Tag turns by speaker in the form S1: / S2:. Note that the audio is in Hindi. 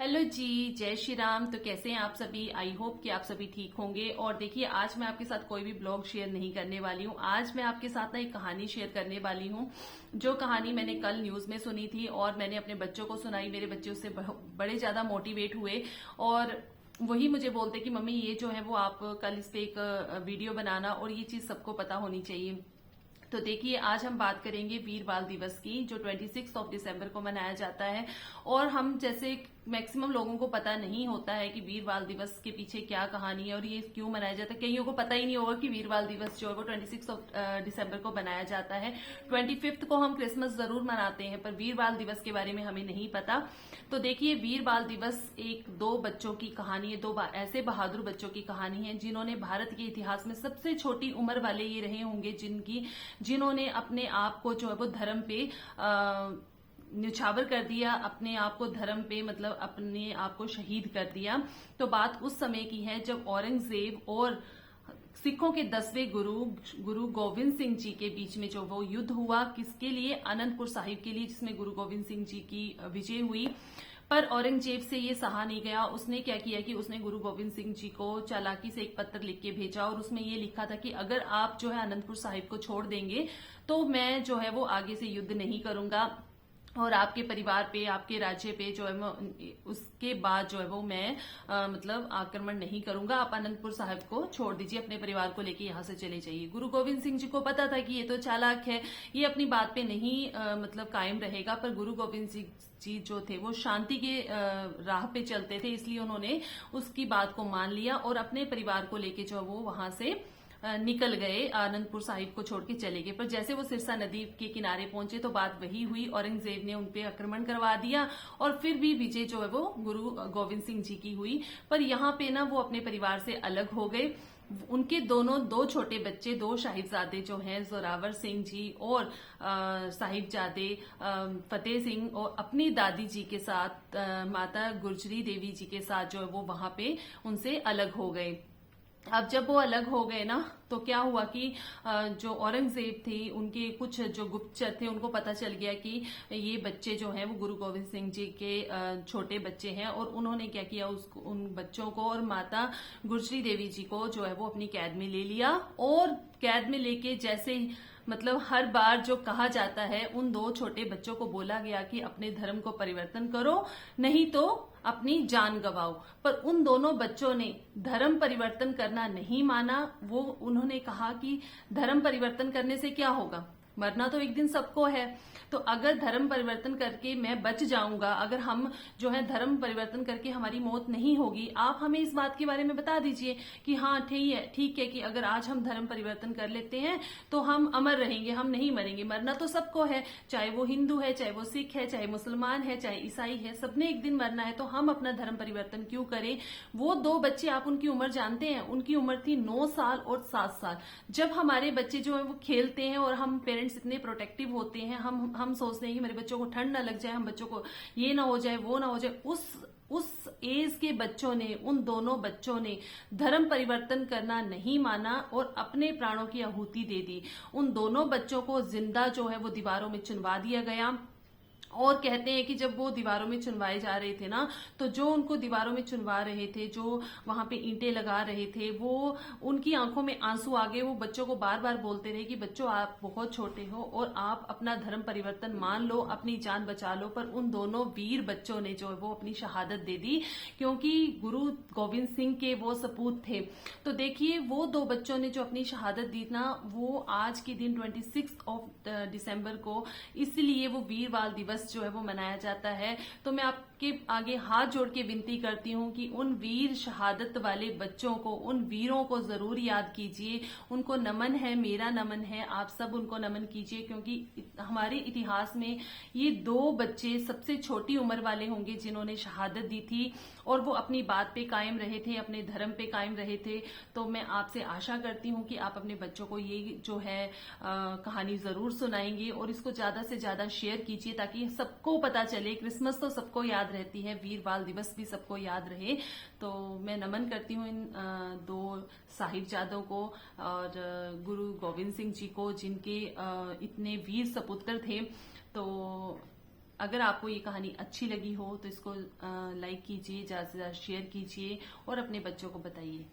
S1: हेलो जी, जय श्री राम। तो कैसे हैं आप सभी? आई होप कि आप सभी ठीक होंगे। और देखिए, आज मैं आपके साथ कोई भी ब्लॉग शेयर नहीं करने वाली हूँ। आज मैं आपके साथ ना एक कहानी शेयर करने वाली हूँ, जो कहानी मैंने कल न्यूज में सुनी थी और मैंने अपने बच्चों को सुनाई। मेरे बच्चे उससे बड़े ज्यादा मोटिवेट हुए और वही मुझे बोलते कि मम्मी ये जो है वो आप कल इस पे एक वीडियो बनाना और ये चीज सबको पता होनी चाहिए। तो देखिए, आज हम बात करेंगे वीर बाल दिवस की, जो 26 ऑफ दिसंबर को मनाया जाता है। और हम जैसे मैक्सिमम लोगों को पता नहीं होता है कि वीर बाल दिवस के पीछे क्या कहानी है और ये क्यों मनाया जाता है। कईयों को पता ही नहीं होगा कि वीर बाल दिवस जो है वो 26 ऑफ दिसंबर को मनाया जाता है। 25 को हम क्रिसमस जरूर मनाते हैं, पर वीर बाल दिवस के बारे में हमें नहीं पता। तो देखिए, वीर बाल दिवस दो बच्चों की कहानी है, ऐसे बहादुर बच्चों की कहानी है जिन्होंने भारत के इतिहास में सबसे छोटी उम्र वाले ये रहे होंगे जिन्होंने अपने आप को जो है वो धर्म पे न्यौछावर कर दिया, अपने आप को धर्म पे मतलब अपने आप को शहीद कर दिया। तो बात उस समय की है जब औरंगजेब और सिखों के 10वें गुरु गोविंद सिंह जी के बीच में जो वो युद्ध हुआ, किसके लिए? आनंदपुर साहिब के लिए, जिसमें गुरु गोविंद सिंह जी की विजय हुई। पर औरंगजेब से ये सहा नहीं गया। उसने क्या किया कि उसने गुरु गोविंद सिंह जी को चालाकी से एक पत्र लिख के भेजा और उसमें ये लिखा था कि अगर आप जो है आनंदपुर साहिब को छोड़ देंगे तो मैं जो है वो आगे से युद्ध नहीं करूंगा और आपके परिवार पे, आपके राज्य पे जो है उसके बाद जो है वो मैं मतलब आक्रमण नहीं करूंगा। आप आनंदपुर साहिब को छोड़ दीजिए, अपने परिवार को लेके यहाँ से चले जाइए। गुरु गोविंद सिंह जी को पता था कि ये तो चालाक है, ये अपनी बात पे नहीं मतलब कायम रहेगा। पर गुरु गोविंद सिंह जी जो थे वो शांति के राह पे चलते थे, इसलिए उन्होंने उसकी बात को मान लिया और अपने परिवार को लेके जो वो वहां से निकल गए, आनंदपुर साहिब को छोड़ के चले गए। पर जैसे वो सिरसा नदी के किनारे पहुंचे तो बात वही हुई, औरंगजेब ने उनपे आक्रमण करवा दिया और फिर भी विजय जो है वो गुरु गोविंद सिंह जी की हुई। पर यहाँ पे ना वो अपने परिवार से अलग हो गए। उनके दो छोटे बच्चे, दो साहिबजादे जो हैं, जोरावर सिंह जी और साहिबजादे फतेह सिंह, और अपनी दादी जी के साथ माता गुर्जरी देवी जी के साथ जो है वो वहां पे उनसे अलग हो गए। अब जब वो अलग हो गए ना, तो क्या हुआ कि जो औरंगजेब थी, उनके कुछ जो गुप्तचर थे, उनको पता चल गया कि ये बच्चे जो हैं वो गुरु गोविंद सिंह जी के छोटे बच्चे हैं। और उन्होंने क्या किया, उन बच्चों को और माता गुर्जरी देवी जी को जो है वो अपनी कैद में ले लिया। और कैद में लेके जैसे मतलब हर बार जो कहा जाता है, उन दो छोटे बच्चों को बोला गया कि अपने धर्म को परिवर्तन करो, नहीं तो अपनी जान गवाओ। पर उन दोनों बच्चों ने धर्म परिवर्तन करना नहीं माना। वो उन्होंने कहा कि धर्म परिवर्तन करने से क्या होगा, मरना तो एक दिन सबको है। तो अगर धर्म परिवर्तन करके मैं बच जाऊंगा, अगर हम जो है धर्म परिवर्तन करके हमारी मौत नहीं होगी, आप हमें इस बात के बारे में बता दीजिए कि हाँ ठीक है कि अगर आज हम धर्म परिवर्तन कर लेते हैं तो हम अमर रहेंगे, हम नहीं मरेंगे। मरना तो सबको है, चाहे वो हिंदू है, चाहे वो सिख है, चाहे मुसलमान है, चाहे ईसाई है, सबने एक दिन मरना है। तो हम अपना धर्म परिवर्तन क्यों करें? वो दो बच्चे, आप उनकी उम्र जानते हैं, उनकी उम्र थी 9 साल और 7 साल। जब हमारे बच्चे जो है वो खेलते हैं और हम पेरेंट्स इतने प्रोटेक्टिव होते हैं, हम सोचते हैं कि मेरे बच्चों को ठंड ना लग जाए, हम बच्चों को ये ना हो जाए, वो ना हो जाए। उस एज के बच्चों ने, उन दोनों बच्चों ने धर्म परिवर्तन करना नहीं माना और अपने प्राणों की आहुति दे दी। उन दोनों बच्चों को जिंदा जो है वो दीवारों में चुनवा दिया गया। और कहते हैं कि जब वो दीवारों में चुनवाए जा रहे थे ना, तो जो उनको दीवारों में चुनवा रहे थे, जो वहां पे ईंटें लगा रहे थे, वो उनकी आंखों में आंसू आ गए। वो बच्चों को बार बार बोलते रहे कि बच्चों, आप बहुत छोटे हो और आप अपना धर्म परिवर्तन मान लो, अपनी जान बचा लो। पर उन दोनों वीर बच्चों ने जो है वो अपनी शहादत दे दी, क्योंकि गुरु गोविंद सिंह के वो सपूत थे। तो देखिए, वो दो बच्चों ने जो अपनी शहादत दी ना, वो आज के दिन 26 ऑफ दिसंबर को, इसलिए वो वीर बाल दिवस जो है वो मनाया जाता है। तो मैं आपके आगे हाथ जोड़ के विनती करती हूँ कि उन वीर शहादत वाले बच्चों को, उन वीरों को जरूर याद कीजिए। उनको नमन है, मेरा नमन है, आप सब उनको नमन कीजिए, क्योंकि हमारे इतिहास में ये दो बच्चे सबसे छोटी उम्र वाले होंगे जिन्होंने शहादत दी थी और वो अपनी बात पे कायम रहे थे, अपने धर्म पे कायम रहे थे। तो मैं आपसे आशा करती हूँ कि आप अपने बच्चों को ये जो है कहानी जरूर सुनाएंगे और इसको ज्यादा से ज्यादा शेयर कीजिए, ताकि सबको पता चले। क्रिसमस तो सबको याद रहती है, वीर बाल दिवस भी सबको याद रहे। तो मैं नमन करती हूँ इन दो साहिबजादों को और गुरु गोविंद सिंह जी को, जिनके इतने वीर सपुत्र थे। तो अगर आपको ये कहानी अच्छी लगी हो तो इसको लाइक कीजिए, ज्यादा से ज्यादा शेयर कीजिए और अपने बच्चों को बताइए।